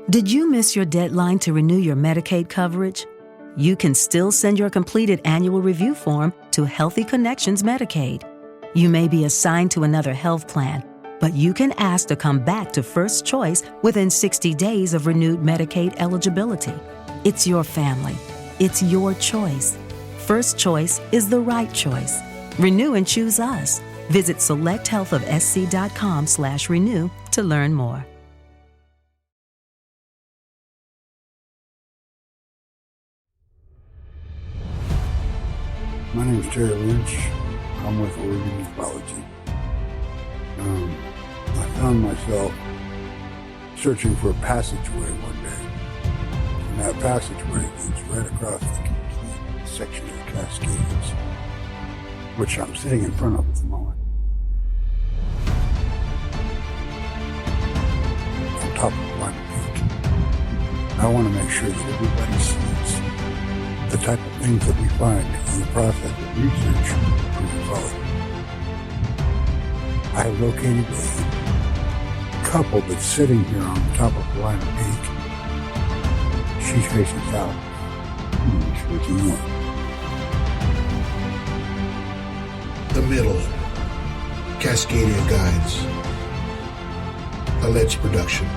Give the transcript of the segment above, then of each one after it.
Did you miss your deadline to renew your Medicaid coverage? You can still send your completed annual review form to Healthy Connections Medicaid. You may be assigned to another health plan, but you can ask to come back to First Choice within 60 days of renewed Medicaid eligibility. It's your family. It's your choice. First Choice is the right choice. Renew and choose us. Visit selecthealthofsc.com/renew to learn more. My name is Terry Lynch. I'm with Oregon Nephology. I found myself searching for a passageway one day. And that passageway leads right across the complete section of the Cascades, which I'm sitting in front of at the moment. On top of Lime Peak. I want to make sure that everybody sees the type of things that we find in the process of research for ufology. I have located a couple that's sitting here on the top of Lime Peak. She's facing south. He's facing north. The Middle, Cascadia Guides, LEDZ Production,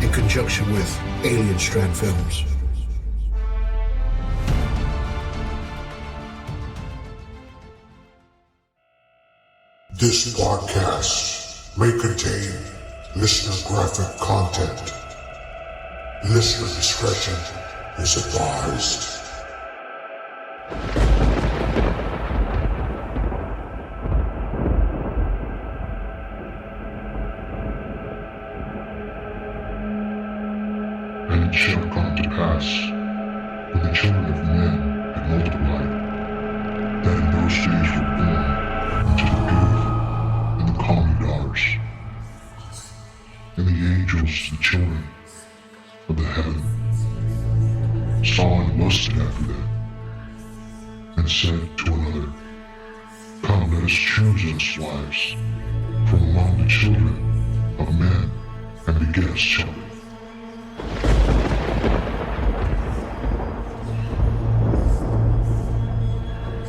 in conjunction with Alien Strand Films. This podcast may contain listener graphic content. Listener discretion is advised. And it shall come to pass, when the children of men had multiplied, that in those days were born into the earth and the common daughters, and the angels, the children of the heaven, saw and lusted after them, and said to another, Come, let us choose us wives from among the children of men, and beget us children.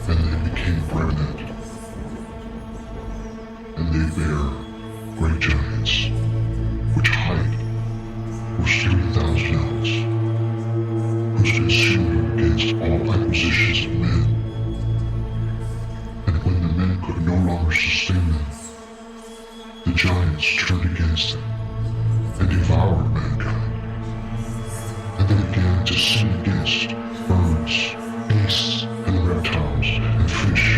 And they became pregnant, and they bare great giants, which height was 3,000 ells, who stood shielded against all acquisitions of men. And when the men could no longer sustain them, the giants turned against them, and devoured mankind. And they began to sin against birds, beasts, and reptiles, and fish,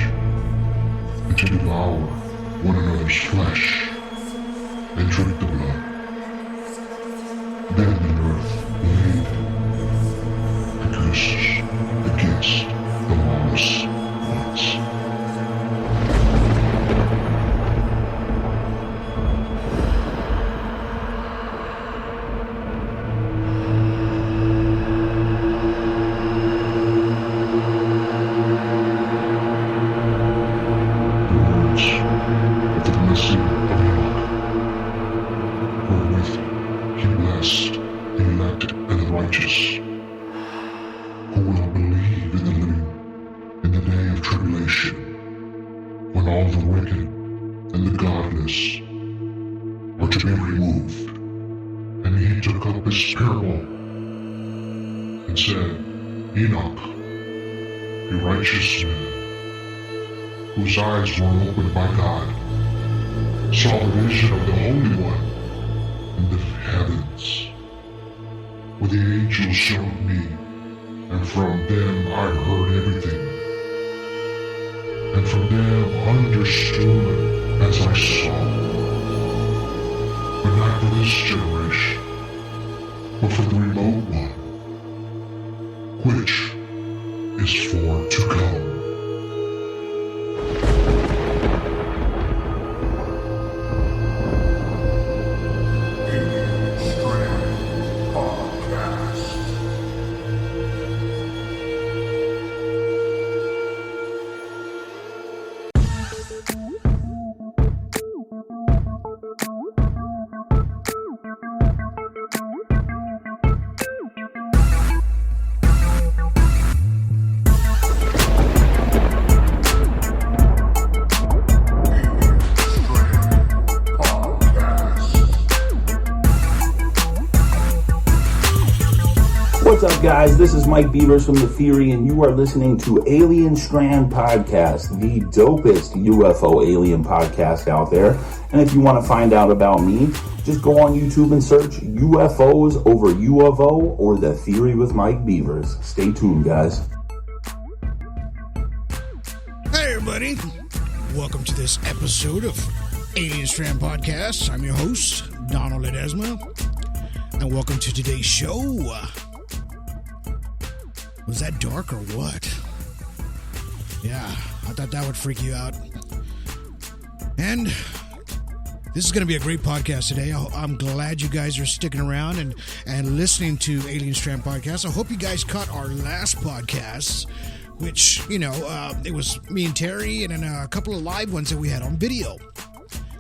and to devour one another's flesh, and drink the blood. Then the earth laid the curses against the lawless ones. Enoch, a righteous man, whose eyes were opened by God, saw the vision of the Holy One in the heavens, where the angels showed me, and from them I heard everything, and from them understood as I saw, but not for this generation, but for the remote one, which is for to come. What's up, guys? This is Mike Beavers from The Theory, and you are listening to Alien Strand Podcast, the dopest UFO alien podcast out there. And if you want to find out about me, just go on YouTube and search UFOs over U of O or The Theory with Mike Beavers. Stay tuned, guys. Hey, everybody. Welcome to this episode of Alien Strand Podcast. I'm your host, Donald Ledesma, and welcome to today's show. Was that dark or what? Yeah, I thought that would freak you out. And this is going to be a great podcast today. I'm glad you guys are sticking around and listening to Alien Strand Podcast. I hope you guys caught our last podcast, which, it was me and Terry and then a couple of live ones that we had on video.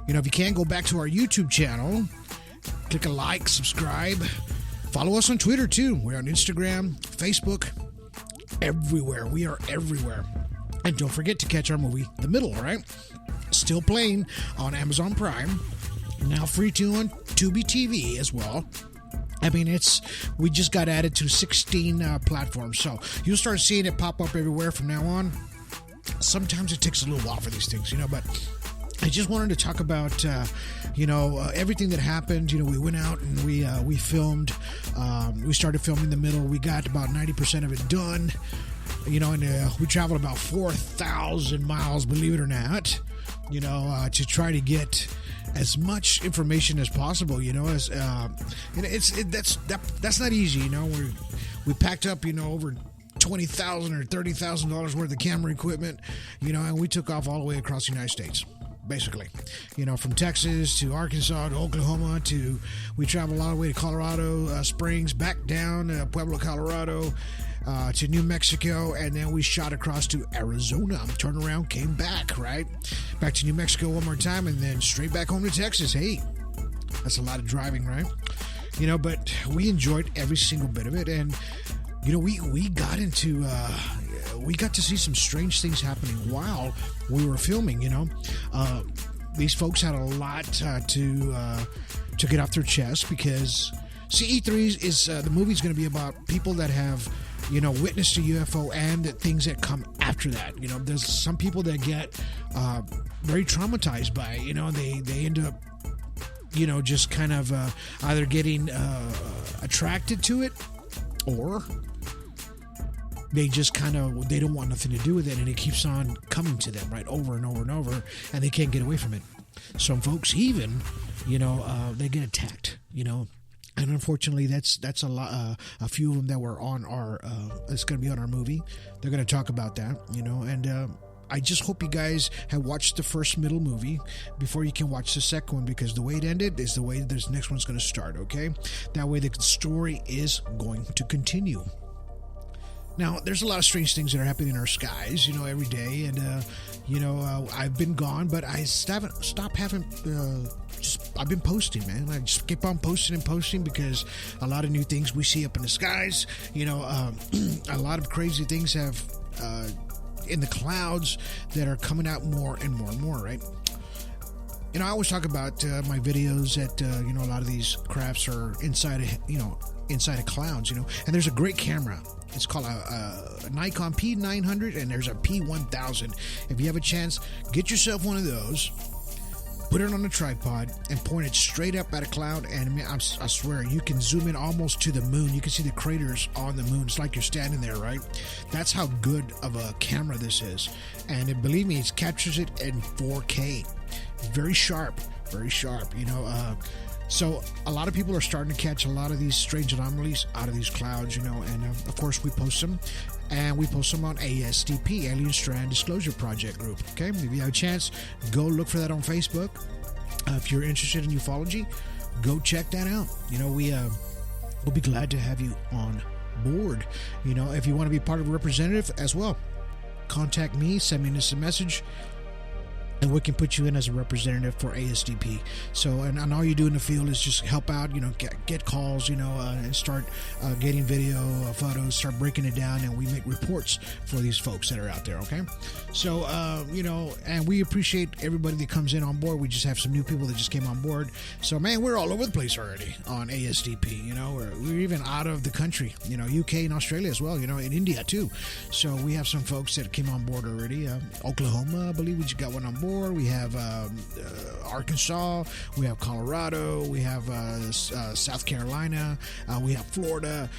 If you can, go back to our YouTube channel, click a like, subscribe, follow us on Twitter too. We're on Instagram, Facebook, everywhere. We are everywhere. And don't forget to catch our movie, The Middle, right? Still playing on Amazon Prime. Now free to on Tubi TV as well. I mean, we just got added to 16 platforms, so you'll start seeing it pop up everywhere from now on. Sometimes it takes a little while for these things, but I just wanted to talk about, everything that happened. We went out and we filmed. We started filming The Middle. We got about 90% of it done, and we traveled about 4,000 miles, believe it or not, to try to get as much information as possible, that's not easy, we packed up, over $20,000 or $30,000 worth of camera equipment, and we took off all the way across the United States. Basically, from Texas to Arkansas to Oklahoma we traveled all the way to Colorado Springs, back down to Pueblo, Colorado, to New Mexico, and then we shot across to Arizona. Turned around, came back, right? Back to New Mexico one more time, and then straight back home to Texas. Hey, that's a lot of driving, right? But we enjoyed every single bit of it, and we got into we got to see some strange things happening while we were filming. These folks had a lot to get off their chest, because CE3 is the movie's going to be about people that have witnessed a UFO and the things that come after that. There's some people that get very traumatized by it. They end up just kind of either getting attracted to it, or they just they don't want nothing to do with it, and it keeps on coming to them, right, over and over and over, and they can't get away from it. Some folks even, they get attacked, and unfortunately that's a lot. A few of them that were on our, it's going to be on our movie. They're going to talk about that, and I just hope you guys have watched the first Middle movie before you can watch the second one, because the way it ended is the way this next one's going to start, okay? That way the story is going to continue. Now, there's a lot of strange things that are happening in our skies, every day, and, I've been gone, but I haven't stopped having, I've been posting, man. I just keep on posting because a lot of new things we see up in the skies, a lot of crazy things have, in the clouds that are coming out more and more and more, right? I always talk about my videos that, a lot of these crafts are inside of clouds, and there's a great camera. It's called a Nikon P900, and there's a P1000. If you have a chance, get yourself one of those, put it on a tripod, and point it straight up at a cloud, and I swear, you can zoom in almost to the moon. You can see the craters on the moon. It's like you're standing there, right? That's how good of a camera this is. And believe me, it captures it in 4K. Very sharp, so a lot of people are starting to catch a lot of these strange anomalies out of these clouds, and of course we post them, and we post them on ASDP, Alien Strand Disclosure Project group, okay? If you have a chance, go look for that on Facebook. If you're interested in ufology, go check that out. We'll be glad to have you on board. If you want to be part of a representative as well, contact me, send me a message. and we can put you in as a representative for ASDP. So, and all you do in the field is just help out, get calls, and start getting video, photos, start breaking it down, and we make reports for these folks that are out there, okay? So, and we appreciate everybody that comes in on board. We just have some new people that just came on board. So, man, we're all over the place already on ASDP, we're even out of the country, UK and Australia as well, in India too. So we have some folks that came on board already. Oklahoma, I believe we just got one on board. We have Arkansas, we have Colorado, we have South Carolina, we have Florida,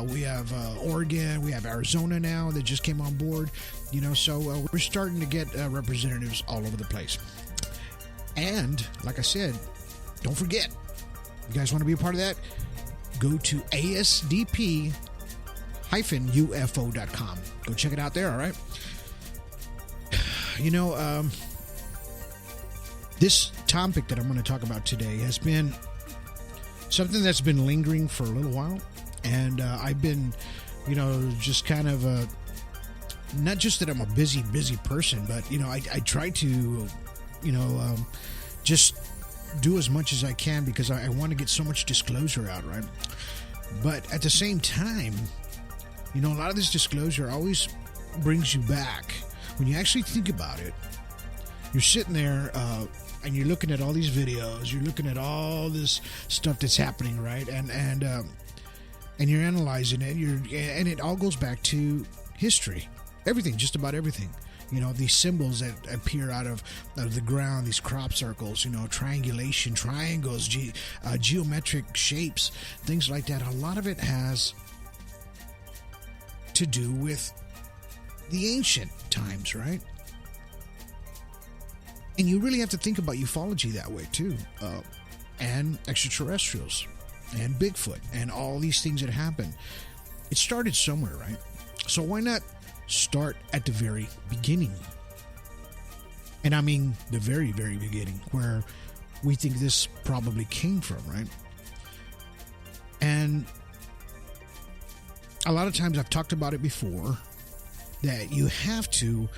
we have Oregon, we have Arizona now that just came on board. So we're starting to get representatives all over the place. And like I said, don't forget, you guys want to be a part of that? Go to ASDP-UFO.com. Go check it out there, all right? This topic that I'm going to talk about today has been something that's been lingering for a little while. And I've been, just kind of, not just that I'm a busy person, but, I try to, just do as much as I can because I want to get so much disclosure out, right? But at the same time, a lot of this disclosure always brings you back. When you actually think about it, you're sitting there and you're looking at all these videos, you're looking at all this stuff that's happening, right? And you're analyzing it, and it all goes back to history. Everything, just about everything. These symbols that appear out of the ground, these crop circles, triangulation, triangles, geometric shapes, things like that. A lot of it has to do with the ancient times, right? And you really have to think about ufology that way too, and extraterrestrials, and Bigfoot, and all these things that happen. It started somewhere, right? So why not start at the very beginning? And I mean the very, very beginning, where we think this probably came from, right? And a lot of times I've talked about it before, that you have to,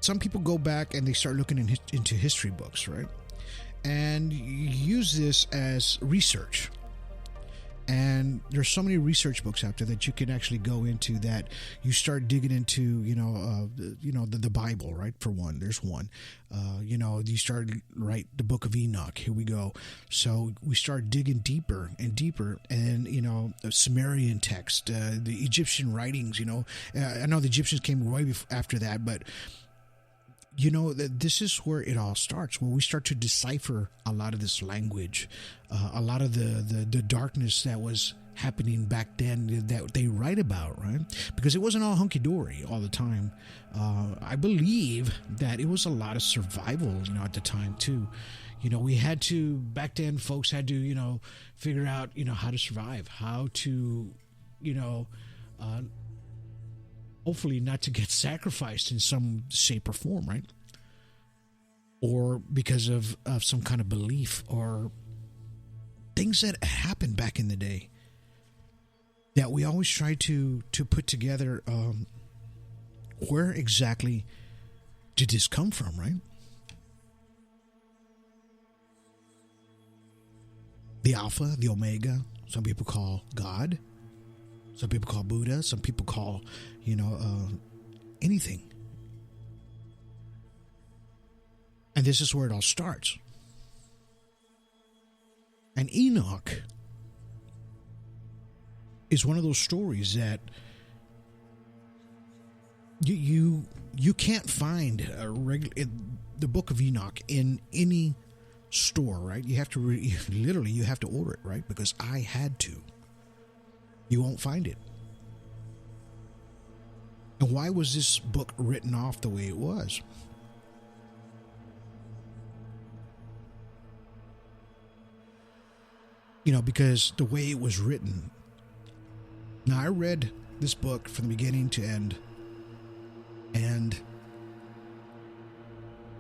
some people go back and they start looking into history books, right? And you use this as research. And there's so many research books out there that you can actually go into, that you start digging into, the Bible, right? For one, there's one. You start write the Book of Enoch. Here we go. So we start digging deeper and deeper, and the Sumerian text, the Egyptian writings. I know the Egyptians came way after that, but this is where it all starts, where we start to decipher a lot of this language, a lot of the darkness that was happening back then that they write about, right? Because it wasn't all hunky-dory all the time. I believe that it was a lot of survival, at the time too. We had to, back then, folks had to, figure out, how to survive, how to, hopefully not to get sacrificed in some shape or form, right? Or because of some kind of belief or things that happened back in the day that we always try to put together. Where exactly did this come from, right? The Alpha, the Omega, some people call God. Some people call Buddha. Some people call, anything. And this is where it all starts. And Enoch is one of those stories that you can't find the Book of Enoch in any store, right? You have to literally you have to order it, right? Because I had to. You won't find it. And why was this book written off the way it was? Because the way it was written. Now, I read this book from the beginning to end, and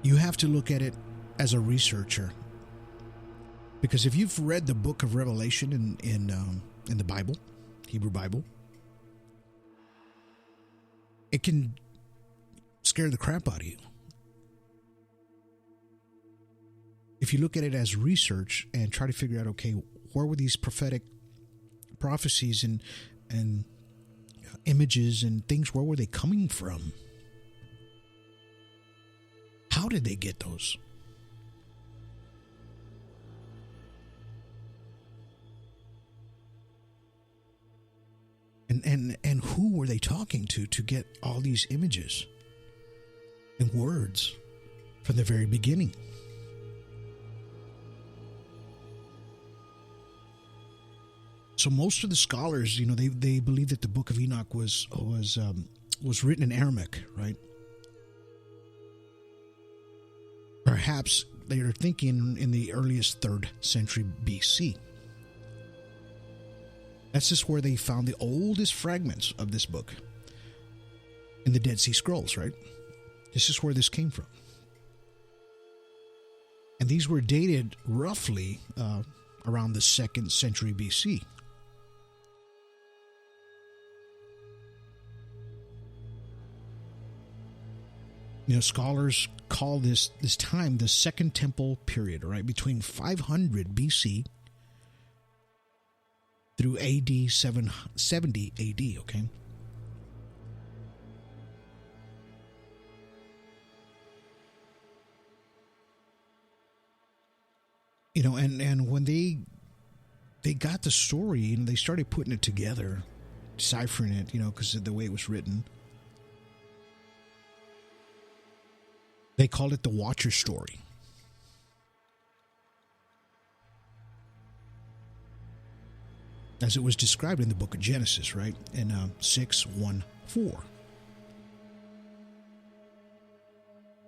you have to look at it as a researcher. Because if you've read the book of Revelation in the Bible, Hebrew Bible, it can scare the crap out of you. If you look at it as research and try to figure out, okay, where were these prophetic prophecies and images and things, where were they coming from? How did they get those? And who were they talking to get all these images and words from the very beginning? So most of the scholars, they believe that the Book of Enoch was written in Aramaic, right? Perhaps they are thinking in the earliest 3rd century BC. That's just where they found the oldest fragments of this book in the Dead Sea Scrolls, right? This is where this came from. And these were dated roughly around the 2nd century BC. Scholars call this time the Second Temple period, right? Between 500 BC through AD 770 AD, okay? And when they got the story and they started putting it together, deciphering it, because of the way it was written, they called it the Watcher story. As it was described in the book of Genesis, right? In 6:1-4.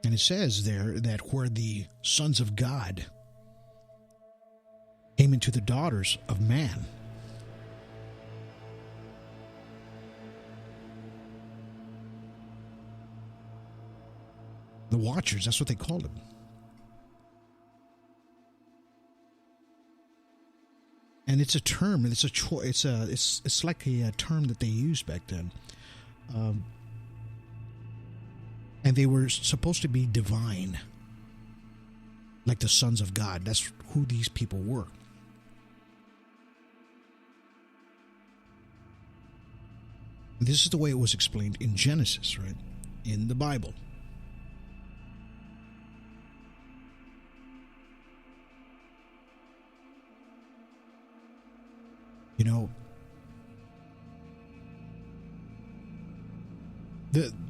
And it says there that where the sons of God came into the daughters of man, the Watchers, that's what they called them. And it's a term, and it's a choice. It's like a term that they used back then. And they were supposed to be divine, like the sons of God. That's who these people were. And this is the way it was explained in Genesis, right? In the Bible.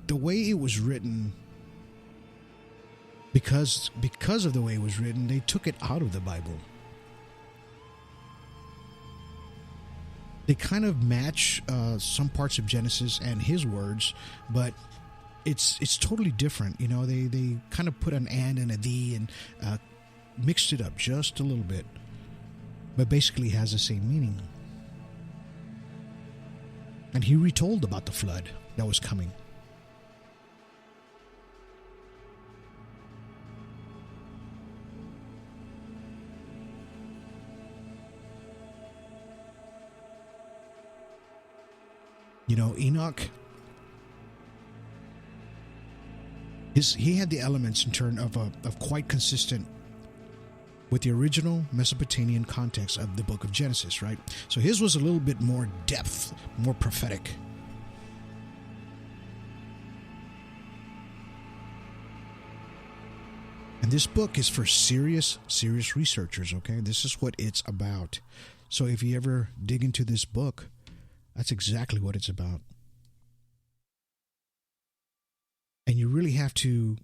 The way it was written, because of the way it was written, they took it out of the Bible. They kind of match some parts of Genesis and his words, but it's totally different. They kind of put an and a thee and mixed it up just a little bit, but basically has the same meaning. And he retold about the flood that was coming. Enoch, he had the elements in turn of quite consistent with the original Mesopotamian context of the book of Genesis, right? So his was a little bit more depth, more prophetic. And this book is for serious researchers, okay? This is what it's about. So if you ever dig into this book, that's exactly what it's about. And you really have to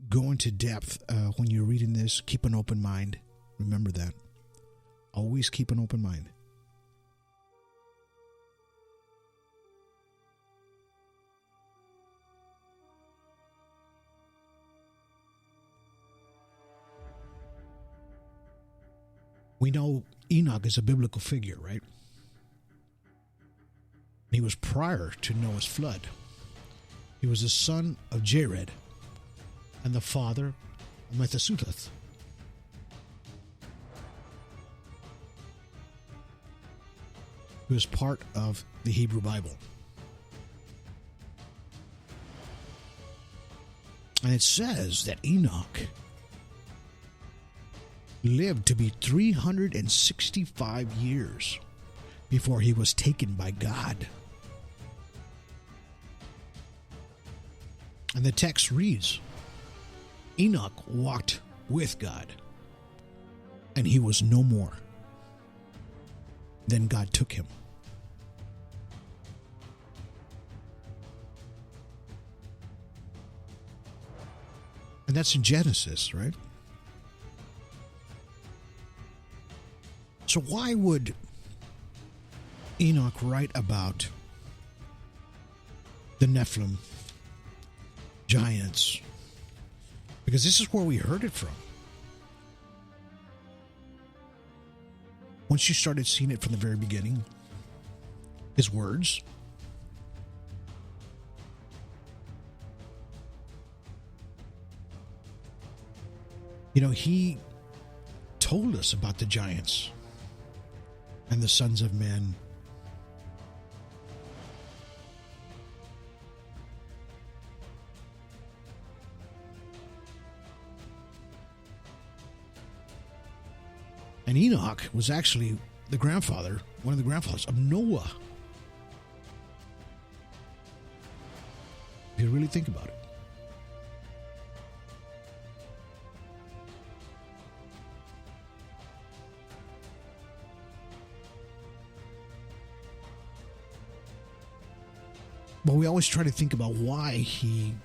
go into depth when you're reading this. Keep an open mind. Remember that. Always keep an open mind. We know Enoch is a biblical figure, right? He was prior to Noah's flood. He was the son of Jared and the father of Methuselah. He was part of the Hebrew Bible. And it says that Enoch lived to be 365 years before he was taken by God. And the text reads, Enoch walked with God, and he was no more. Then God took him. And that's in Genesis, right? So why would Enoch write about the Nephilim, giants? Because this is where we heard it from. Once you started seeing it from the very beginning, his words, he told us about the giants and the sons of men. And Enoch was actually one of the grandfathers of Noah. If you really think about it. But we always try to think about why he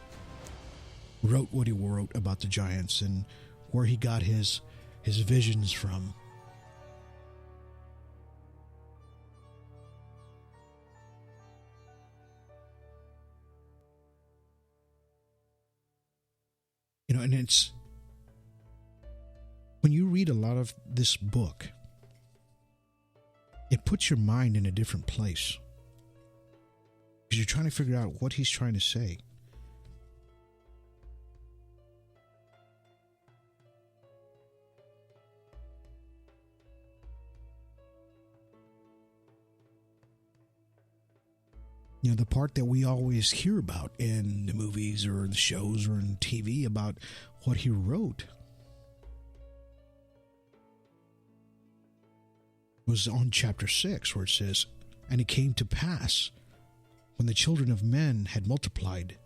wrote what he wrote about the giants and where he got his visions from. And it's when you read a lot of this book, it puts your mind in a different place because you're trying to figure out what he's trying to say. The part that we always hear about in the movies or the shows or in TV about what he wrote was on chapter 6, where it says, "And it came to pass, when the children of men had multiplied,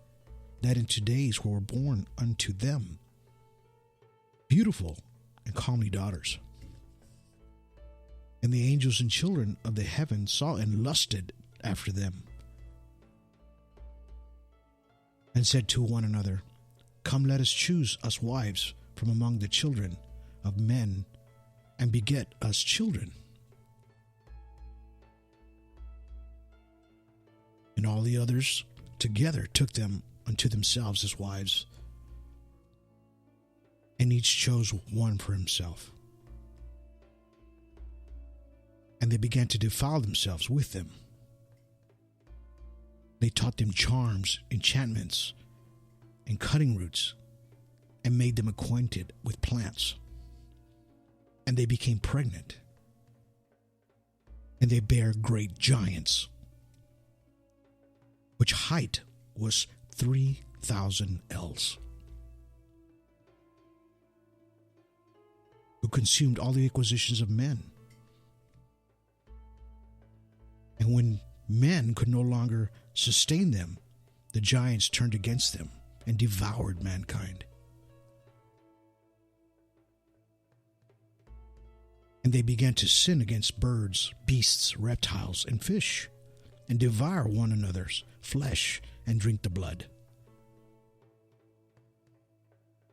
that in 2 days were born unto them beautiful and comely daughters. And the angels and children of the heaven saw and lusted after them, and said to one another, Come, let us choose us wives from among the children of men, and beget us children. And all the others together took them unto themselves as wives, and each chose one for himself. And they began to defile themselves with them. They taught them charms, enchantments, and cutting roots, and made them acquainted with plants. And they became pregnant, and they bare great giants, which height was 3,000 ells, who consumed all the acquisitions of men. And when men could no longer sustain them, the giants turned against them and devoured mankind. And they began to sin against birds, beasts, reptiles, and fish, and devour one another's flesh and drink the blood.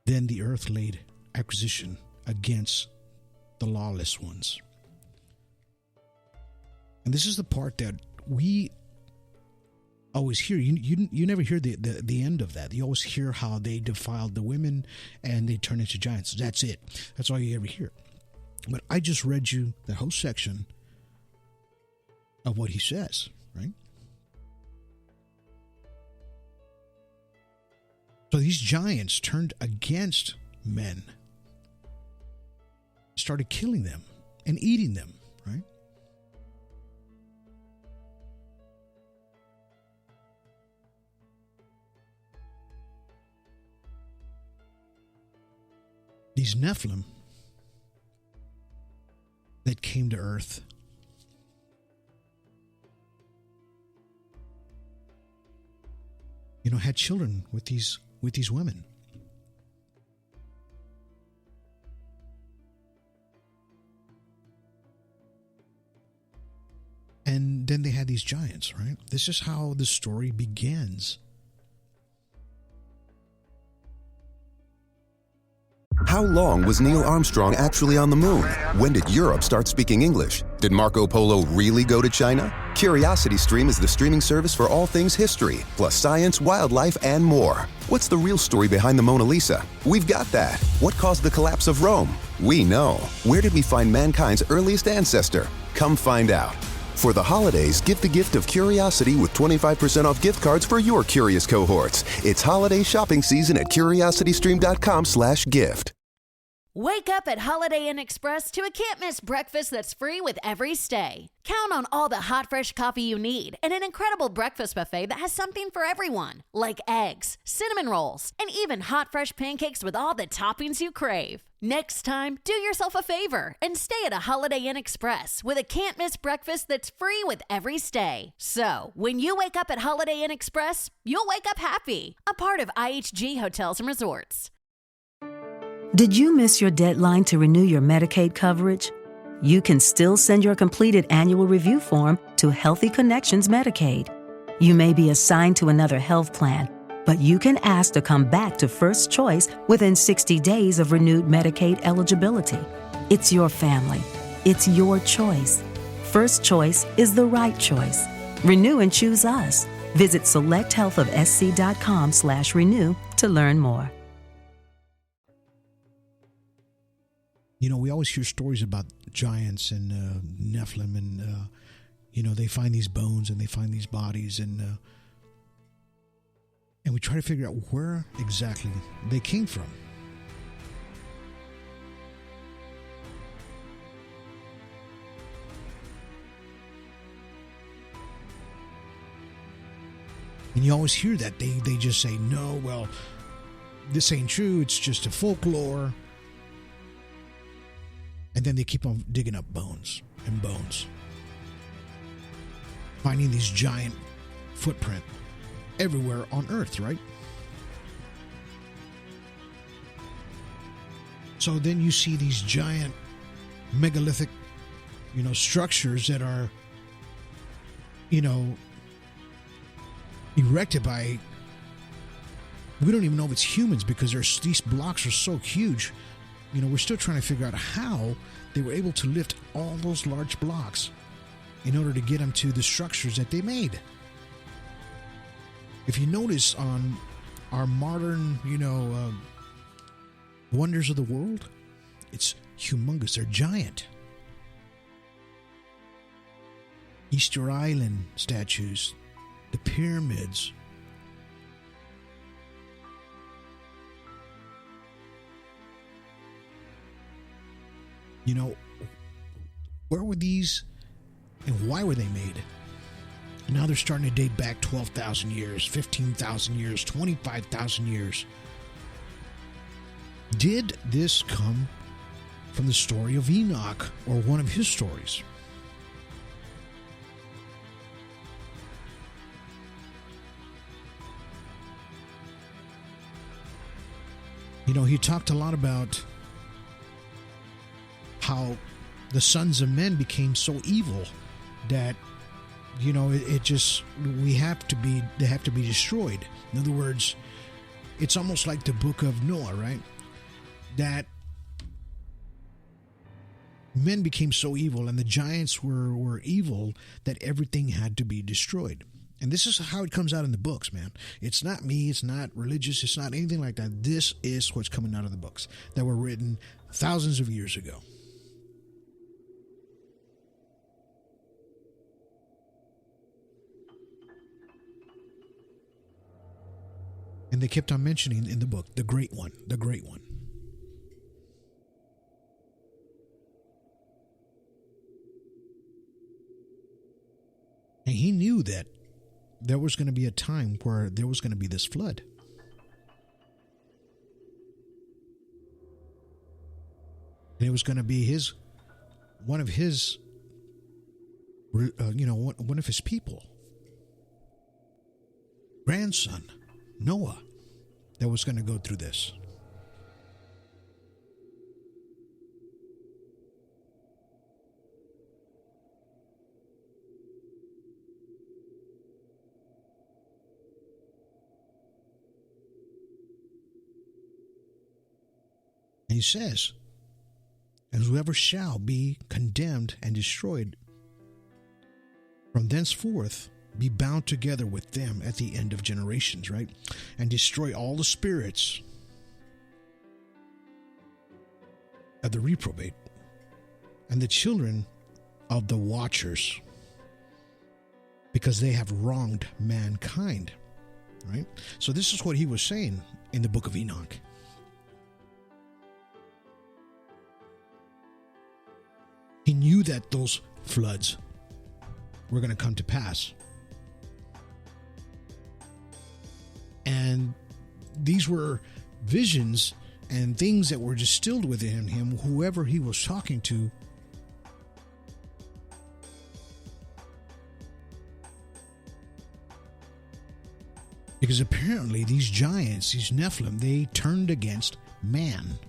Then the earth laid accusation against the lawless ones." And this is the part that we always hear. You never hear the end of that. You always hear how they defiled the women and they turned into giants. That's it. That's all you ever hear. But I just read you the whole section of what he says, right? So these giants turned against men, started killing them and eating them, right? these Nephilim that came to Earth, had children with these women. And then they had these giants, right? This is how the story begins. How long was Neil Armstrong actually on the moon? When did Europe start speaking English? Did Marco Polo really go to China? CuriosityStream is the streaming service for all things history, plus science, wildlife, and more. What's the real story behind the Mona Lisa? We've got that. What caused the collapse of Rome? We know. Where did we find mankind's earliest ancestor? Come find out. For the holidays, give the gift of curiosity with 25% off gift cards for your curious cohorts. It's holiday shopping season at curiositystream.com/gift. Wake up at Holiday Inn Express to a can't-miss breakfast that's free with every stay. Count on all the hot, fresh coffee you need and an incredible breakfast buffet that has something for everyone, like eggs, cinnamon rolls, and even hot, fresh pancakes with all the toppings you crave. Next time, do yourself a favor and stay at a Holiday Inn Express with a can't-miss breakfast that's free with every stay. So, when you wake up at Holiday Inn Express, you'll wake up happy, a part of IHG Hotels and Resorts. Did you miss your deadline to renew your Medicaid coverage? You can still send your completed annual review form to Healthy Connections Medicaid. You may be assigned to another health plan, but you can ask to come back to First Choice within 60 days of renewed Medicaid eligibility. It's your family. It's your choice. First Choice is the right choice. Renew and choose us. Visit selecthealthofsc.com/renew to learn more. We always hear stories about giants and Nephilim, and they find these bones and they find these bodies, and we try to figure out where exactly they came from. And you always hear that they just say, no, well, this ain't true, it's just a folklore. And then they keep on digging up bones and bones, finding these giant footprint everywhere on Earth, right? So then you see these giant megalithic, structures that are, erected by, we don't even know if it's humans because these blocks are so huge. We're still trying to figure out how they were able to lift all those large blocks in order to get them to the structures that they made. If you notice on our modern, wonders of the world, it's humongous. They're giant. Easter Island statues, the pyramids. Where were these and why were they made? Now they're starting to date back 12,000 years, 15,000 years, 25,000 years. Did this come from the story of Enoch or one of his stories? He talked a lot about how the sons of men became so evil that they have to be destroyed. In other words, it's almost like the Book of Noah, right? That men became so evil and the giants were evil that everything had to be destroyed. And this is how it comes out in the books, man. It's not me, it's not religious, it's not anything like that. This is what's coming out of the books that were written thousands of years ago. And they kept on mentioning in the book, the great one, the great one. And he knew that there was going to be a time where there was going to be this flood. And it was going to be one of his people, grandson, Noah, that was going to go through this. And he says, and whoever shall be condemned and destroyed from thenceforth be bound together with them at the end of generations, right? And destroy all the spirits of the reprobate and the children of the watchers, because they have wronged mankind, right? So this is what he was saying in the Book of Enoch. He knew that those floods were going to come to pass. And these were visions and things that were distilled within him, whoever he was talking to. Because apparently these giants, these Nephilim, they turned against man.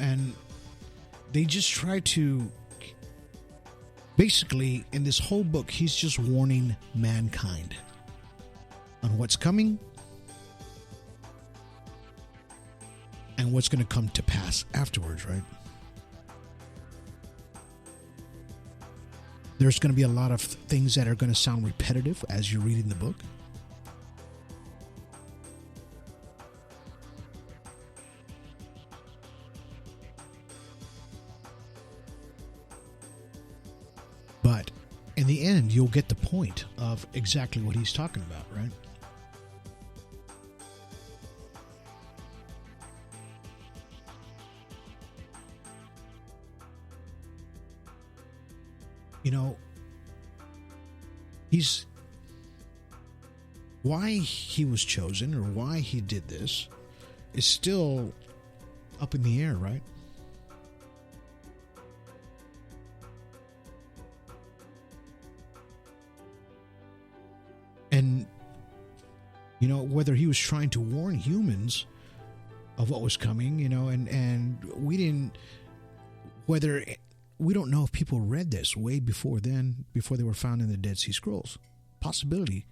And they just try to, basically, in this whole book, he's just warning mankind on what's coming and what's going to come to pass afterwards, right? There's going to be a lot of things that are going to sound repetitive as you're reading the book. But in the end, you'll get the point of exactly what he's talking about, right? Why he was chosen or why he did this is still up in the air, right? And, whether he was trying to warn humans of what was coming, and we don't know if people read this way before then, before they were found in the Dead Sea Scrolls. Possibility.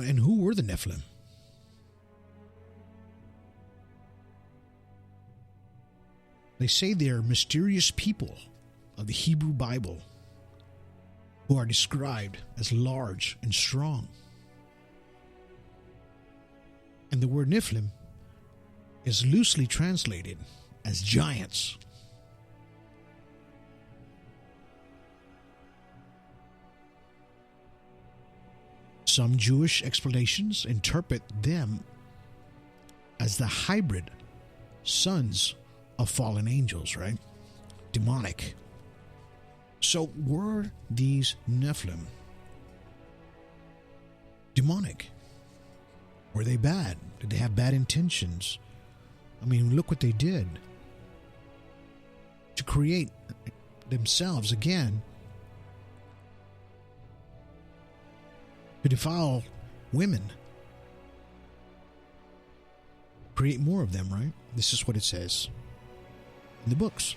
And who were the Nephilim? They say they are mysterious people of the Hebrew Bible who are described as large and strong. And the word Nephilim is loosely translated as giants. Some Jewish explanations interpret them as the hybrid sons of fallen angels, right? Demonic. So were these Nephilim demonic? Were they bad? Did they have bad intentions? I mean, look what they did to create themselves again, to defile women, create more of them, right? This is what it says in the books.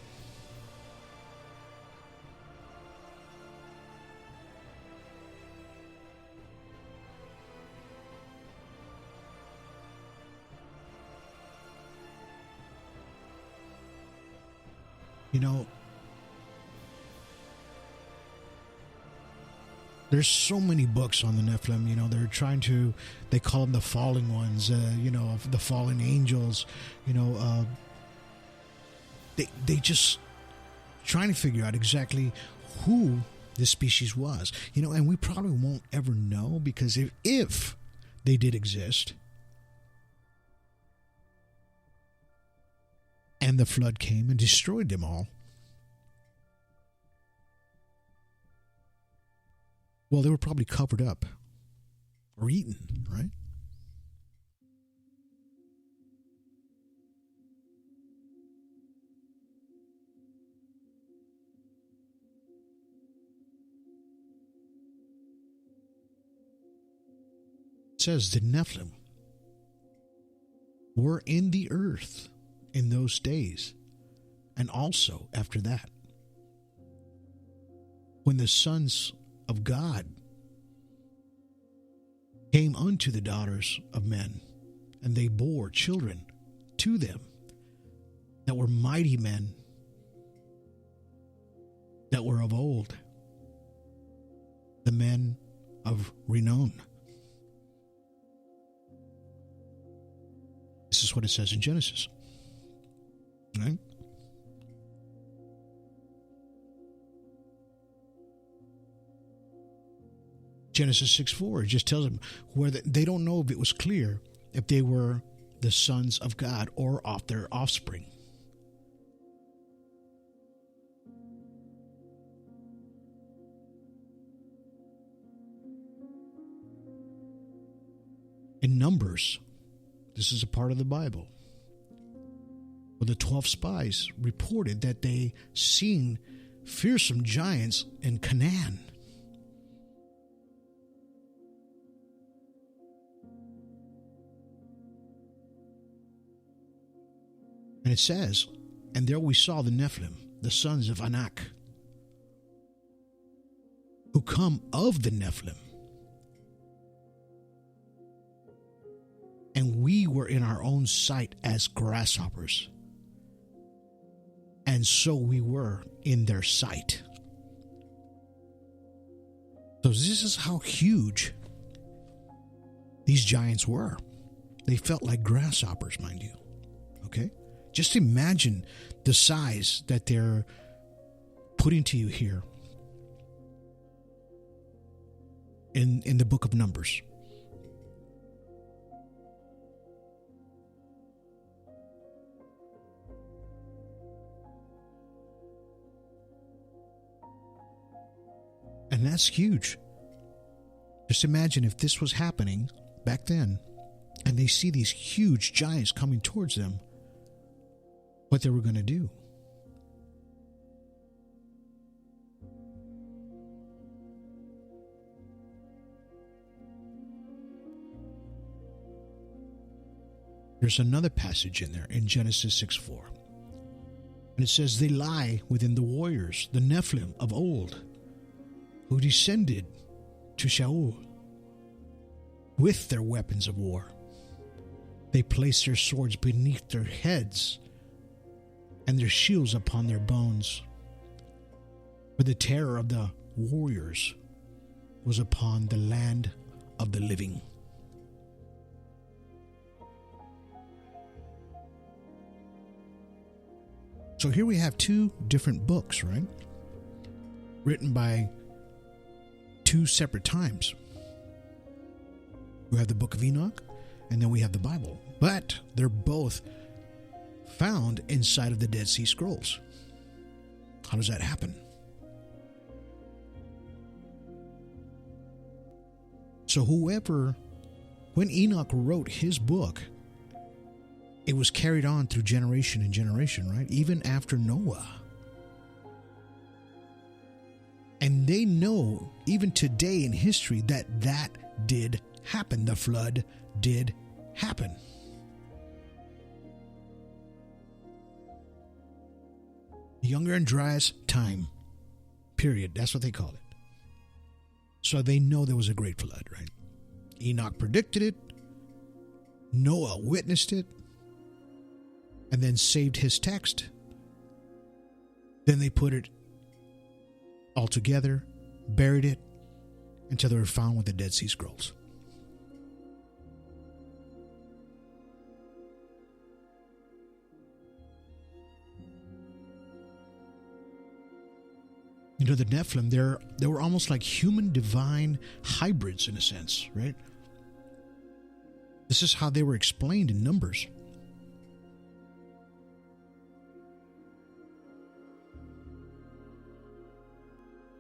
There's so many books on the Nephilim. They're trying to, they call them the fallen ones, the fallen angels. They just trying to figure out exactly who this species was. And we probably won't ever know, because if they did exist and the flood came and destroyed them all, well, they were probably covered up or eaten, right? It says the Nephilim were in the earth in those days, and also after that, when the sons of God came unto the daughters of men, and they bore children to them that were mighty men, that were of old, the men of renown. This is what it says in Genesis. Right? Genesis 6:4 just tells them where they don't know if it was clear if they were the sons of God or of their offspring. In Numbers, this is a part of the Bible, where the 12 spies reported that they seen fearsome giants in Canaan. And it says, and there we saw the Nephilim, the sons of Anak, who come of the Nephilim. And we were in our own sight as grasshoppers, and so we were in their sight. So this is how huge these giants were. They felt like grasshoppers, mind you. Okay? Just imagine the size that they're putting to you here in the book of Numbers. And that's huge. Just imagine if this was happening back then, and they see these huge giants coming towards them, what they were going to do. There's another passage in there in Genesis 6:4. And it says, they lie within the warriors, the Nephilim of old, who descended to Shaul with their weapons of war. They placed their swords beneath their heads and their shields upon their bones. For the terror of the warriors was upon the land of the living. So here we have two different books, right? Written by two separate times. We have the Book of Enoch, and then we have the Bible. But they're both found inside of the Dead Sea Scrolls. How does that happen? So when Enoch wrote his book, it was carried on through generation and generation, right? Even after Noah. And they know, even today in history, that did happen. The flood did happen. Younger and driest time, period. That's what they call it. So they know there was a great flood, right? Enoch predicted it. Noah witnessed it. And then saved his text. Then they put it all together, buried it, until they were found with the Dead Sea Scrolls. You know, the Nephilim, they were almost like human divine hybrids in a sense, right? This is how they were explained in Numbers.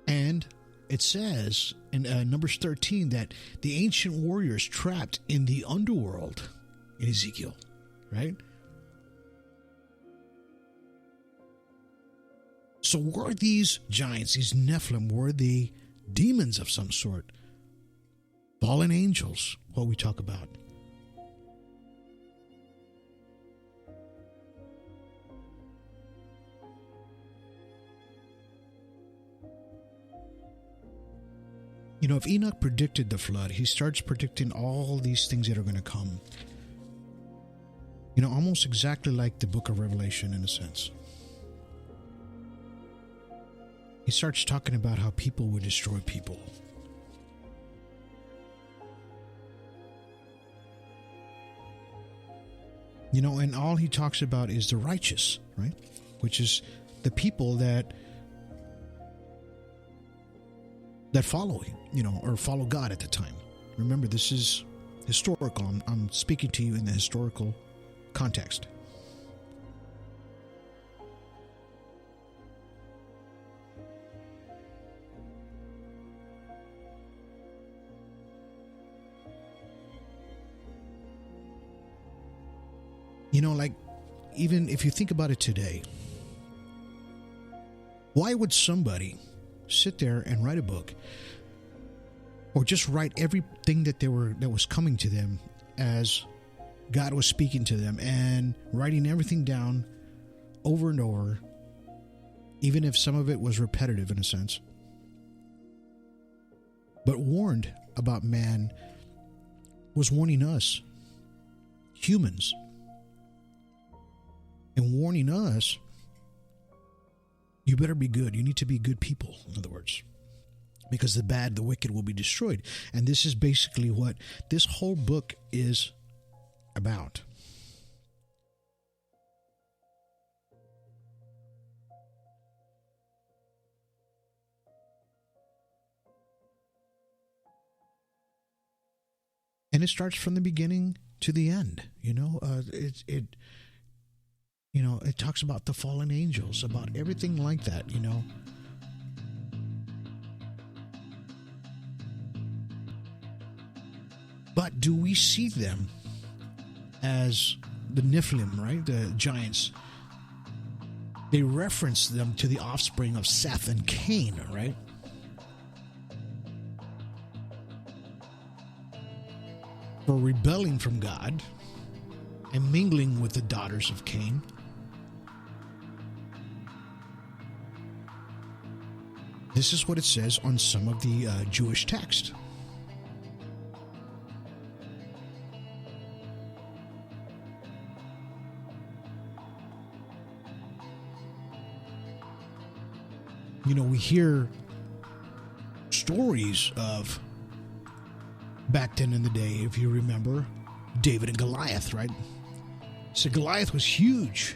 And it says in Numbers 13 that the ancient warriors trapped in the underworld in Ezekiel, right? So were these giants, these Nephilim, were they demons of some sort? Fallen angels, what we talk about. You know, if Enoch predicted the flood, he starts predicting all these things that are going to come. You know, almost exactly like the book of Revelation in a sense. He starts talking about how people would destroy people. You know, and all he talks about is the righteous, right? Which is the people that follow him, you know, or follow God at the time. Remember, this is historical. I'm speaking to you in the historical context. You know, like, even if you think about it today, why would somebody sit there and write a book, or just write everything that was coming to them as God was speaking to them, and writing everything down over and over, even if some of it was repetitive in a sense, but warned about man, was warning us, humans, and warning us, you better be good. You need to be good people, in other words, because the bad, the wicked will be destroyed. And this is basically what this whole book is about. And it starts from the beginning to the end. You know, you know, it talks about the fallen angels, about everything like that, you know. But do we see them as the Nephilim, right? The giants. They reference them to the offspring of Seth and Cain, right? For rebelling from God and mingling with the daughters of Cain. This is what it says on some of the Jewish text. You know, we hear stories of back then in the day, if you remember, David and Goliath, right? So Goliath was huge.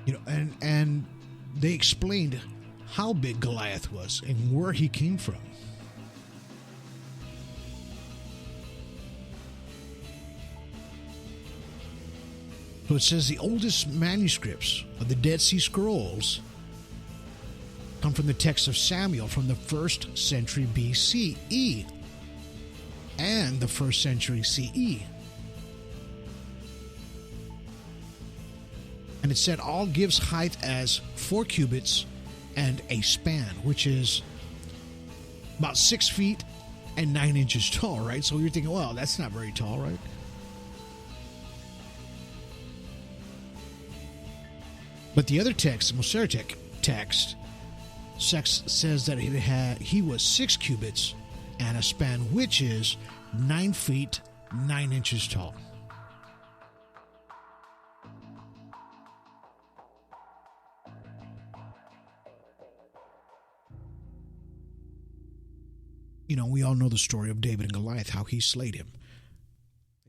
You know, and they explained how big Goliath was and where he came from. So it says the oldest manuscripts of the Dead Sea Scrolls come from the text of Samuel from the 1st century BCE and the 1st century CE. And it said all gives height as 4 cubits and a span, which is about 6 feet and 9 inches tall, right? So you're thinking, well, that's not very tall, right? But the other text, the Masoretic text, says that he was 6 cubits and a span, which is 9 feet, 9 inches tall. we all know the story of David and Goliath, how he slayed him.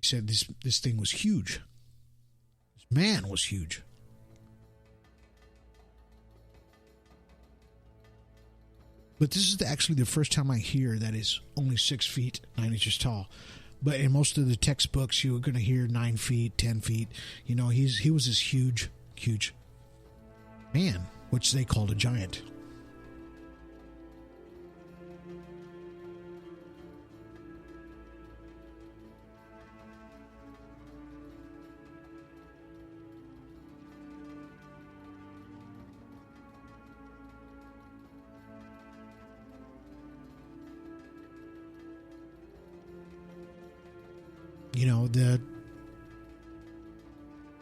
He said this thing was huge. This man was huge. But this is actually the first time I hear that is only 6 feet, 9 inches tall. But in most of the textbooks, you were going to hear 9 feet, 10 feet. He was this huge, huge man, which they called a giant.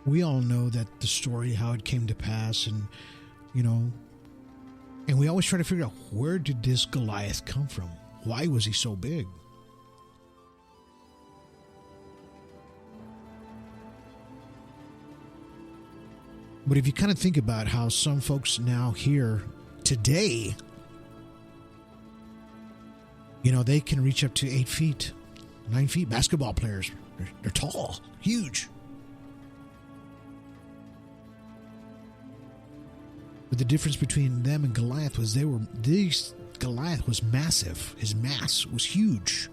We all know that the story, how it came to pass, and we always try to figure out, where did this Goliath come from? Why was he so big? But if you kind of think about how some folks now here today, they can reach up to 8 feet, 9 feet. Basketball players, they're tall, huge. But the difference between them and Goliath was Goliath was massive. His mass was huge.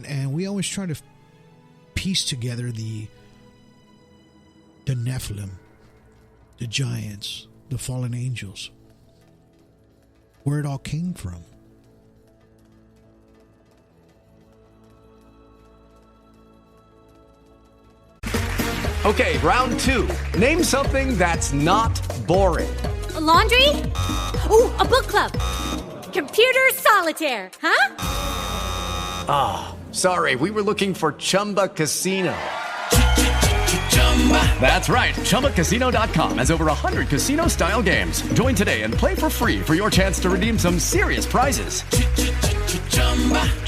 And we always try to piece together the NEPHILIM, the giants, the fallen angels, where it all came from. Okay, round 2. Name something that's not boring. A laundry? Ooh, a book club. Computer solitaire, huh? Sorry, we were looking for Chumba Casino. That's right. ChumbaCasino.com has over 100 casino-style games. Join today and play for free for your chance to redeem some serious prizes.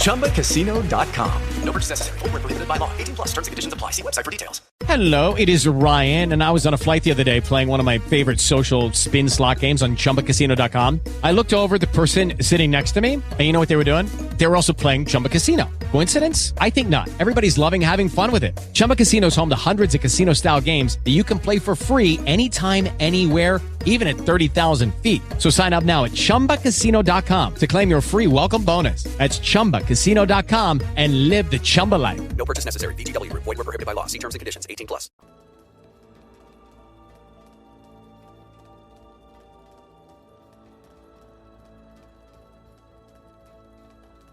ChumbaCasino.com. No purchase necessary. Void where prohibited by law. 18+ terms and conditions apply. See website for details. Hello, it is Ryan, and I was on a flight the other day playing one of my favorite social spin slot games on ChumbaCasino.com. I looked over at the person sitting next to me, and you know what they were doing? They were also playing Chumba Casino. Coincidence? I think not. Everybody's loving having fun with it. Chumba Casino is home to hundreds of casino-style games that you can play for free anytime, anywhere, even at 30,000 feet. So sign up now at ChumbaCasino.com to claim your free welcome bonus. That's ChumbaCasino.com and live the Chumba life. No purchase necessary. VGW. Void where prohibited by law. See terms and conditions. 18+.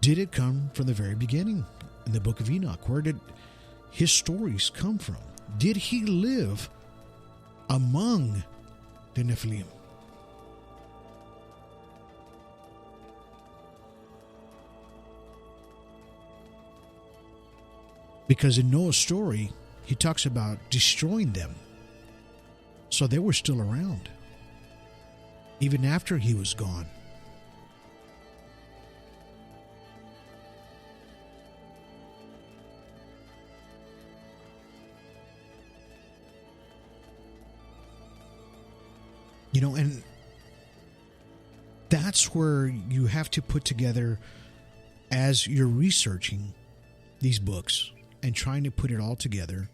Did it come from the very beginning in the Book of Enoch? Where did his stories come from? Did he live among the NEPHILIM? Because in Noah's story, he talks about destroying them. So they were still around, even after he was gone. And that's where you have to put together, as you're researching these books and trying to put it all together,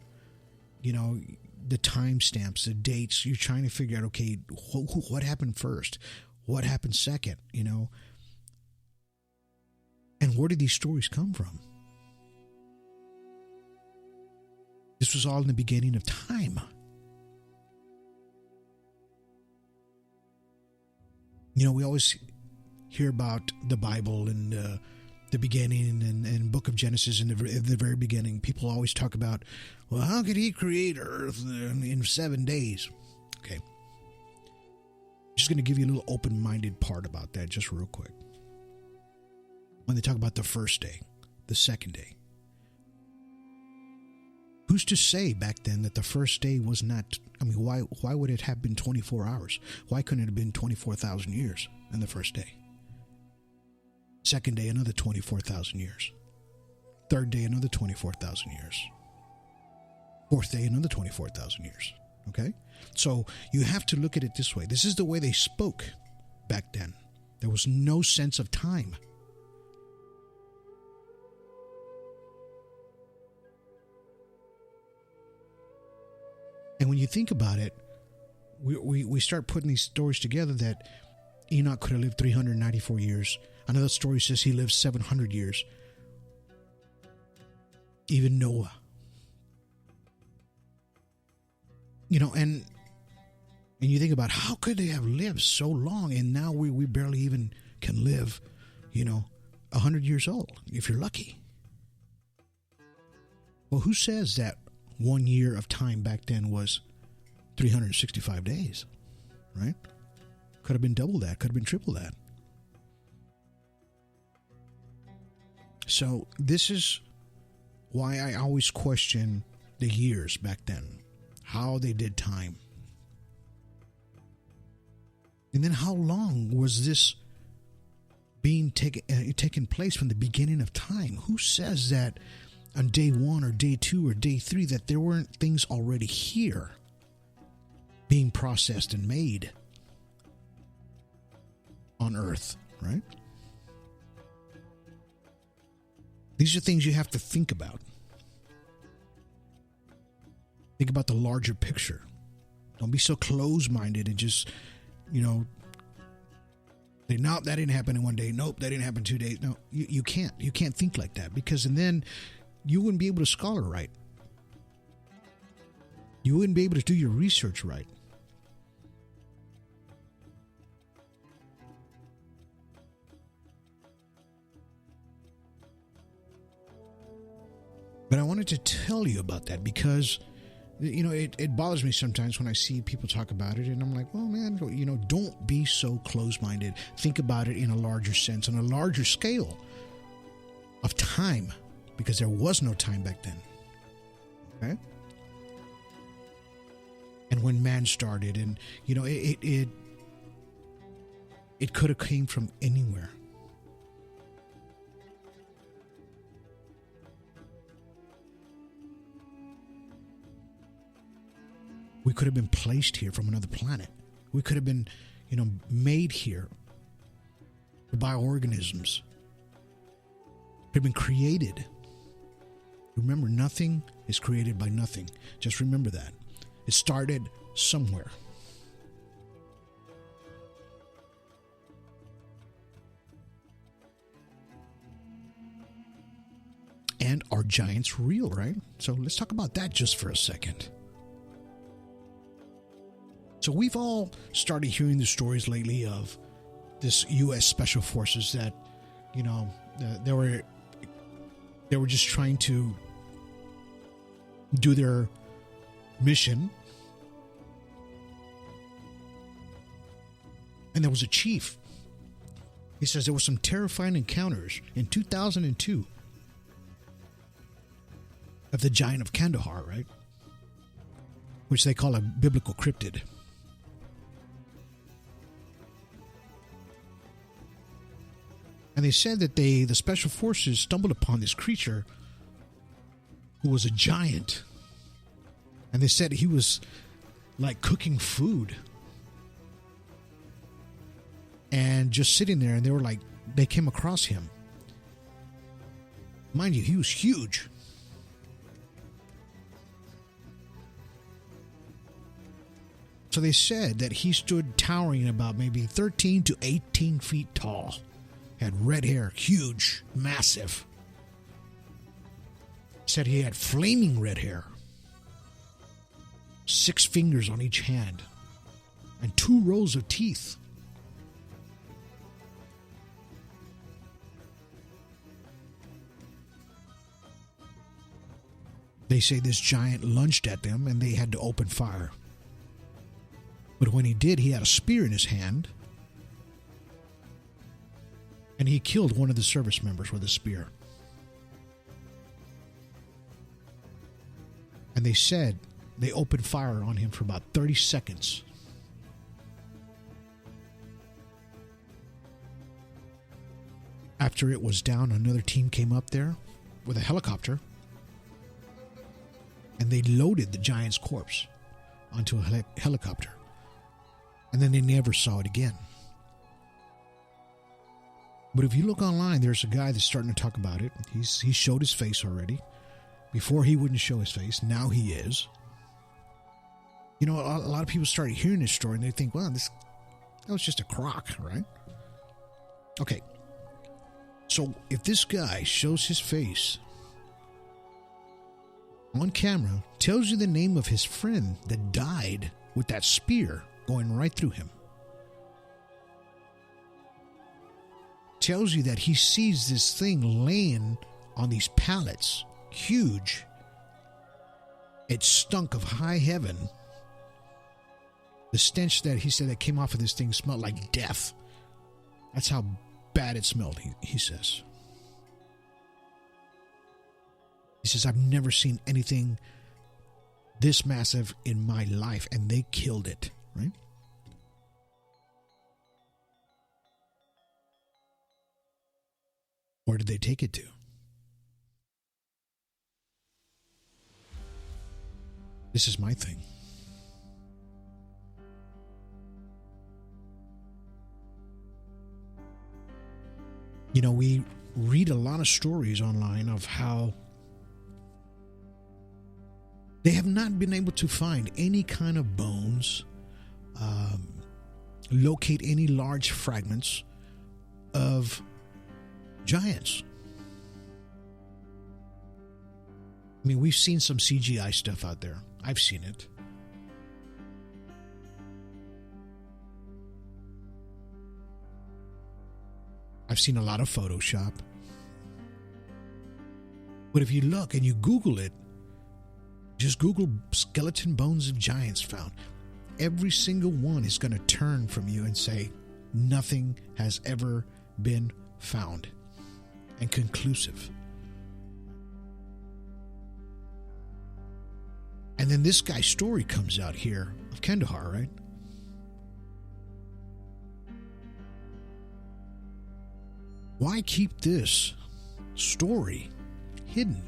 the timestamps, the dates, you're trying to figure out, okay, what happened first? What happened second? And where did these stories come from? This was all in the beginning of time. We always hear about the Bible and the beginning and Book of Genesis in the very beginning. People always talk about, well, how could he create Earth in 7 days? Okay. I'm just going to give you a little open-minded part about that just real quick. When they talk about the first day, the second day. Who's to say back then that the first day was not, why would it have been 24 hours? Why couldn't it have been 24,000 years in the first day? Second day, another 24,000 years. Third day, another 24,000 years. Fourth day, another 24,000 years. Okay? So you have to look at it this way. This is the way they spoke back then. There was no sense of time. And when you think about it, we start putting these stories together that Enoch could have lived 394 years. Another story says he lived 700 years. Even Noah. You know, and you think about how could they have lived so long, and now we barely even can live, 100 years old, if you're lucky. Well, who says that 1 year of time back then was 365 days, right? Could have been double that, could have been triple that. So this is why I always question the years back then, how they did time. And then how long was this being taking place from the beginning of time? Who says that on day 1 or day 2 or day 3 that there weren't things already here being processed and made on Earth, right? These are things you have to think about. Think about the larger picture. Don't be so close-minded and just, nope, that didn't happen in 1 day. Nope, that didn't happen in 2 days. No, you can't. You can't think like that, because and then you wouldn't be able to scholar right. You wouldn't be able to do your research right. But I wanted to tell you about that because, it bothers me sometimes when I see people talk about it, and I'm like, well, man, don't be so close-minded. Think about it in a larger sense, on a larger scale of time, because there was no time back then. Okay? And when man started, and, it could have came from anywhere. We could have been placed here from another planet. We could have been, made here by organisms. Could have been created. Remember, nothing is created by nothing. Just remember that. It started somewhere. And are giants real, right? So let's talk about that just for a second. So we've all started hearing the stories lately of this U.S. Special Forces that, they were just trying to do their mission. And there was a chief. He says there were some terrifying encounters in 2002 of the giant of Kandahar, right? Which they call a biblical cryptid. And they said that the special forces stumbled upon this creature who was a giant. And they said he was like cooking food. And just sitting there, and they came across him. Mind you, he was huge. So they said that he stood towering about maybe 13 to 18 feet tall. Had red hair, huge, massive. Said he had flaming red hair. 6 fingers on each hand. And 2 rows of teeth. They say this giant lunged at them and they had to open fire. But when he did, he had a spear in his hand. And he killed one of the service members with a spear. And they said they opened fire on him for about 30 seconds. After it was down, another team came up there with a helicopter, and they loaded the giant's corpse onto a helicopter. And then they never saw it again. But if you look online, there's a guy that's starting to talk about it. He showed his face already. Before he wouldn't show his face. Now he is. You know, a lot of people started hearing this story and they think, well, that was just a crock, right? Okay. So if this guy shows his face on camera, tells you the name of his friend that died with that spear going right through him, tells you that he sees this thing laying on these pallets, huge. It stunk of high heaven. The stench that he said that came off of this thing smelled like death. That's how bad it smelled, he says. He says, I've never seen anything this massive in my life, and they killed it, right? Where did they take it to? This is my thing. You know, we read a lot of stories online of how they have not been able to find any kind of bones, locate any large fragments of giants. I mean, we've seen some CGI stuff out there. I've seen it. I've seen a lot of Photoshop. But if you look and you Google it, just Google skeleton bones of giants found, every single one is going to turn from you and say, nothing has ever been found and conclusive. And then this guy's story comes out here of Kandahar, right? Why keep this story hidden?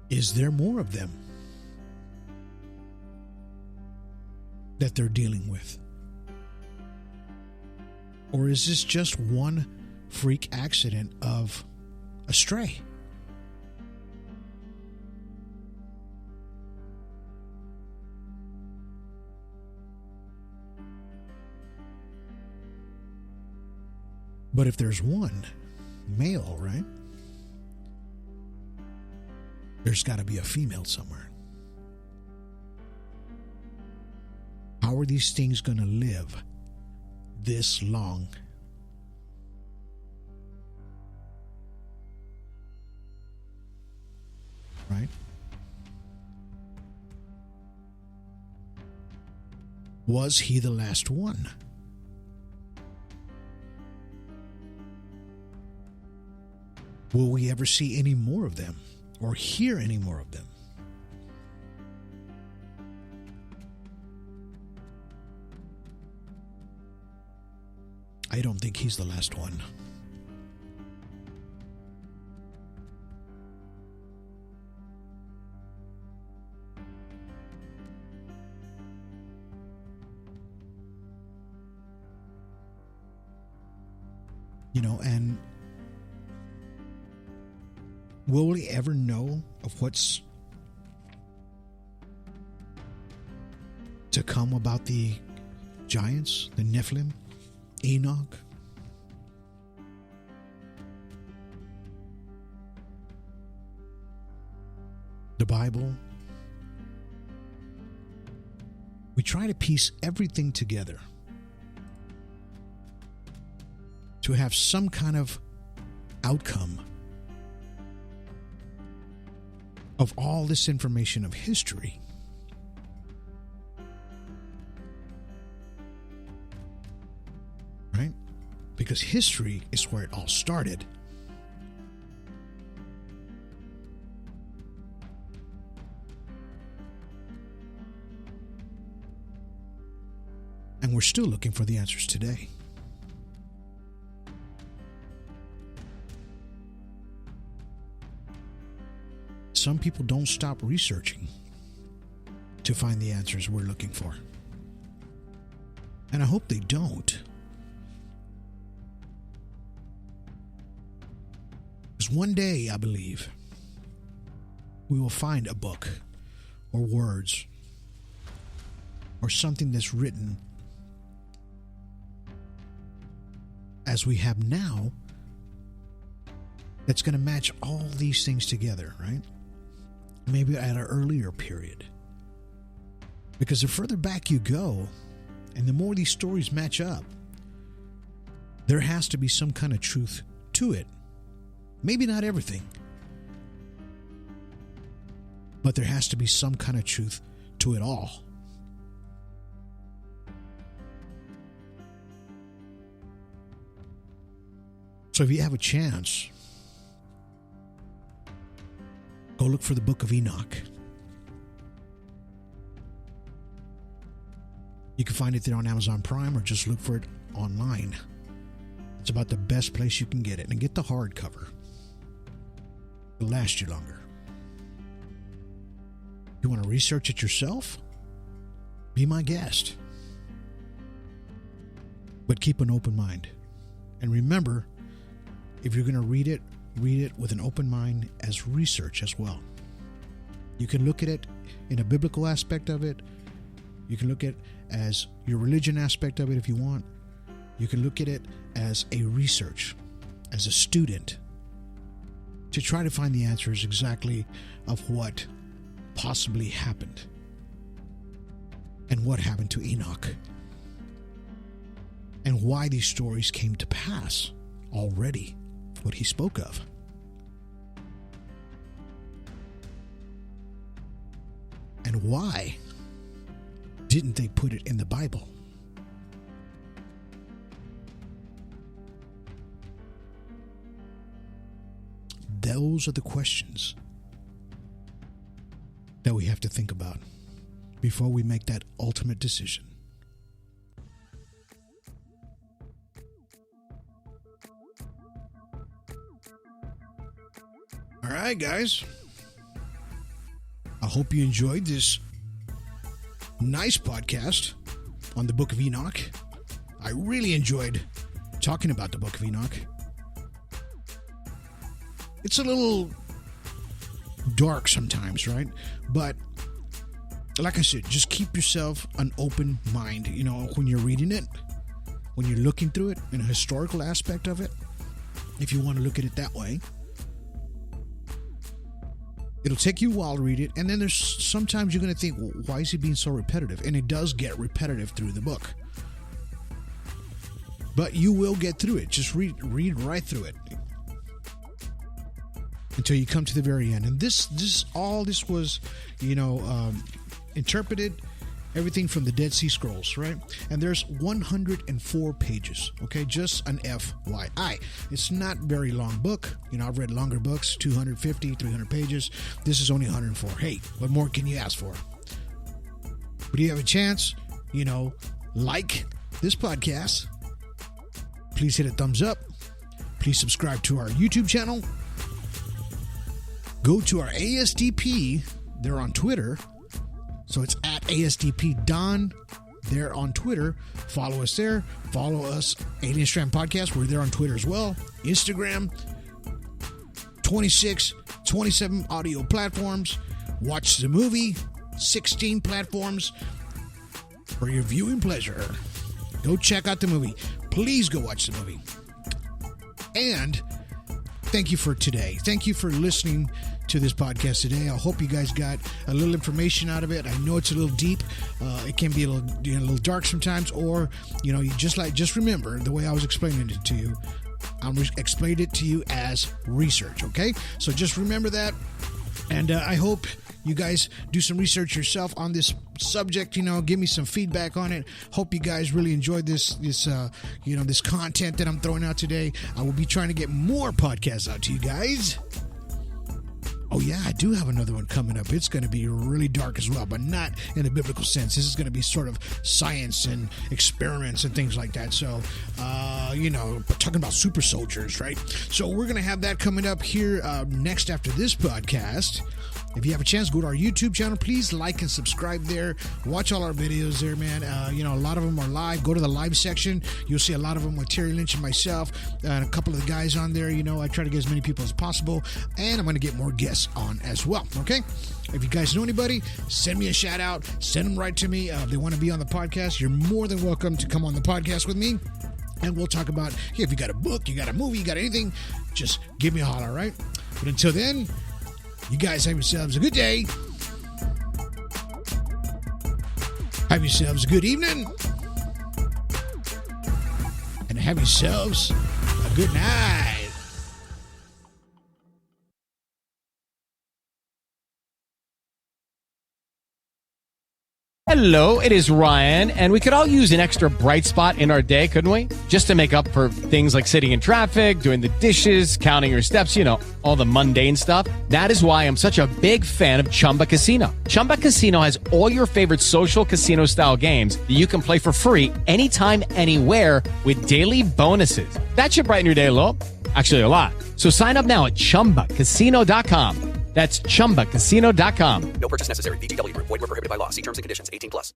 Is there more of them that they're dealing with? Or is this just one freak accident of a stray? But if there's one male, right? There's got to be a female somewhere. How are these things going to live this long? Right? Was he the last one? Will we ever see any more of them or hear any more of them? I don't think he's the last one. You know, and will we ever know of what's to come about the giants, the NEPHILIM, Enoch? The Bible? We try to piece everything together to have some kind of outcome of all this information of history. Right? Because history is where it all started. And we're still looking for the answers today. Some people don't stop researching to find the answers we're looking for. And I hope they don't. Because one day, I believe, we will find a book or words or something that's written as we have now that's going to match all these things together, right? Maybe at an earlier period. Because the further back you go, and the more these stories match up, there has to be some kind of truth to it. Maybe not everything, but there has to be some kind of truth to it all. So if you have a chance, go look for the Book of Enoch. You can find it there on Amazon Prime, or just look for it online. It's about the best place you can get it. And get the hardcover. It'll last you longer. You want to research it yourself? Be my guest. But keep an open mind. And remember, if you're going to read it with an open mind as research as well. You can look at it in a biblical aspect of it. You can look at it as your religion aspect of it if you want. You can look at it as a research, as a student, to try to find the answers exactly of what possibly happened and what happened to Enoch and why these stories came to pass already, what he spoke of. And why didn't they put it in the Bible? Those are the questions that we have to think about before we make that ultimate decision. All right, guys. I hope you enjoyed this nice podcast on the Book of Enoch. I really enjoyed talking about the Book of Enoch. It's a little dark sometimes, right? But like I said, just keep yourself an open mind. You know, when you're reading it, when you're looking through it in a historical aspect of it, if you want to look at it that way, it'll take you a while to read it. And then there's sometimes you're going to think, well, why is he being so repetitive? And it does get repetitive through the book. But you will get through it. Just read right through it until you come to the very end. And this was, interpreted, everything from the Dead Sea Scrolls, right? And there's 104 pages, okay? Just an FYI. It's not a very long book. You know, I've read longer books, 250, 300 pages. This is only 104. Hey, what more can you ask for? But you have a chance, like this podcast. Please hit a thumbs up. Please subscribe to our YouTube channel. Go to our ASDP. They're on Twitter. So it's at ASDP Don. They're on Twitter. Follow us there. Follow us, Alien Strand Podcast. We're there on Twitter as well. Instagram. 26, 27 audio platforms. Watch the movie. 16 platforms for your viewing pleasure. Go check out the movie. Please go watch the movie. And thank you for today. Thank you for listening to this podcast today. I hope you guys got a little information out of it. I know it's a little deep. It can be a little dark sometimes, or you just remember the way I was explaining it to you. I'm explaining it to you as research. Okay, so just remember that, and I hope you guys do some research yourself on this subject. Give me some feedback on it. Hope you guys really enjoyed this content that I'm throwing out today. I will be trying to get more podcasts out to you guys. Oh, yeah, I do have another one coming up. It's going to be really dark as well, but not in the biblical sense. This is going to be sort of science and experiments and things like that. So, talking about super soldiers, right? So we're going to have that coming up here next after this podcast. If you have a chance, go to our YouTube channel. Please like and subscribe there. Watch all our videos there, man. A lot of them are live. Go to the live section. You'll see a lot of them with Terry Lynch and myself and a couple of the guys on there. I try to get as many people as possible, and I'm going to get more guests on as well, okay? If you guys know anybody, send me a shout out. Send them right to me. If they want to be on the podcast, you're more than welcome to come on the podcast with me. And we'll talk about, if you got a book, you got a movie, you got anything, just give me a holler, all right? But until then, you guys have yourselves a good day. Have yourselves a good evening. And have yourselves a good night. Hello, it is Ryan, and we could all use an extra bright spot in our day, couldn't we? Just to make up for things like sitting in traffic, doing the dishes, counting your steps, all the mundane stuff. That is why I'm such a big fan of Chumba Casino. Chumba Casino has all your favorite social casino-style games that you can play for free anytime, anywhere with daily bonuses. That should brighten your day a little. Actually, a lot. So sign up now at ChumbaCasino.com. That's ChumbaCasino.com. No purchase necessary. VGW Group. Void where prohibited by law. See terms and conditions. 18+.